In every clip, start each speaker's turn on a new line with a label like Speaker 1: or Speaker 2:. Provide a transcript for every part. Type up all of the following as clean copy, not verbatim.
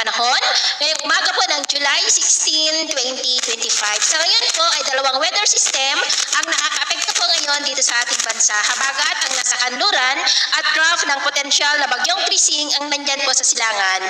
Speaker 1: panahon ngayong umaga po ng July 16, 2025. Sa ngayon po ay dalawang weather system ang nakakaapekto po ngayon dito sa ating bansa. Habagat ang nasa kanluran at trough ng potensyal na bagyong Krising ang nandyan po sa silangan.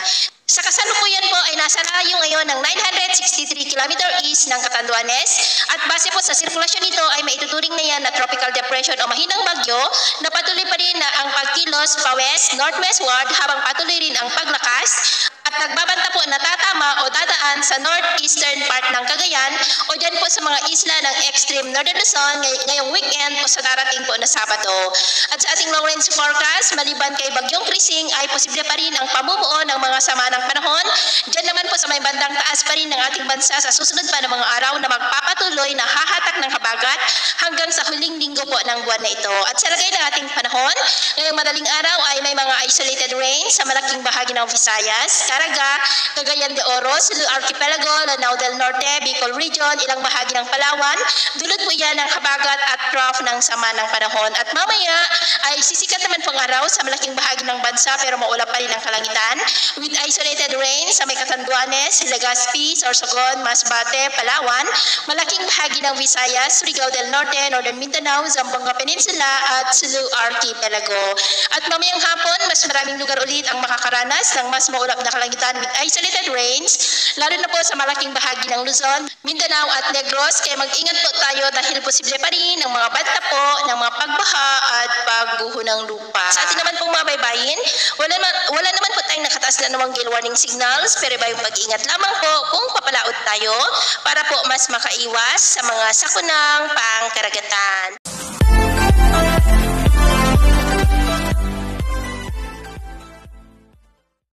Speaker 1: Sa kasalukuyan po ay nasa layo ngayon ng 963 km east ng Catanduanes at base po sa sirkulasyon nito ay maituturing na yan na tropical depression o mahinang bagyo na patuloy pa rin na ang pagkilos pa-west, northwestward habang patuloy rin ang paglakas at nagbabanta po na tatama o dadaan sa northeastern part ng Cagayan o dyan po sa mga isla ng extreme northern Luzon ngayong weekend o sa darating po na Sabado. At sa ating long range forecast, maliban kay bagyong Krising ay posible pa rin ang pamumuo ng mga sama ng panahon. Diyan naman po sa may bandang taas pa rin ng ating bansa sa susunod pa ng mga araw na magpapatuloy na hahatak ng habagat hanggang sa huling linggo po ng buwan na ito. At sa lagay ng ating panahon, ngayong madaling araw ay may mga isolated rain sa malaking bahagi ng Visayas, Caraga, Cagayan de Oro, Sulu Archipelago, Lanao del Norte, Bicol Region, ilang bahagi ng Palawan. Dulot po yan ng habagat at trough ng sama ng panahon. At mamaya ay sisikat naman pong araw sa malaking bahagi ng bansa pero maulap pa rin ang kalangitan with isolated rain sa may Catanduanes, Legazpi, Sorsogon, Masbate, Palawan, malaking bahagi ng Visayas, Surigao del Norte, Northern Mindanao, Zamboanga Peninsula at Sulu Archipelago. At mamayang hapon, mas maraming lugar ulit ang makakaranas ng mas maulap na kalangitan with isolated rains, lalo na po sa malaking bahagi ng Luzon, Mindanao at Negros. Kaya mag-ingat po tayo dahil posible pa rin ang mga banta po ng mga pagbaha at pagguho ng lupa. Sa atin naman pong mga baybayin, wala naman po tayong nakataas na namang gale warning signals, pero iba yung pag-ingat lamang po kung papalaot tayo para po mas makaiwas sa mga sakunang pangkaragatan.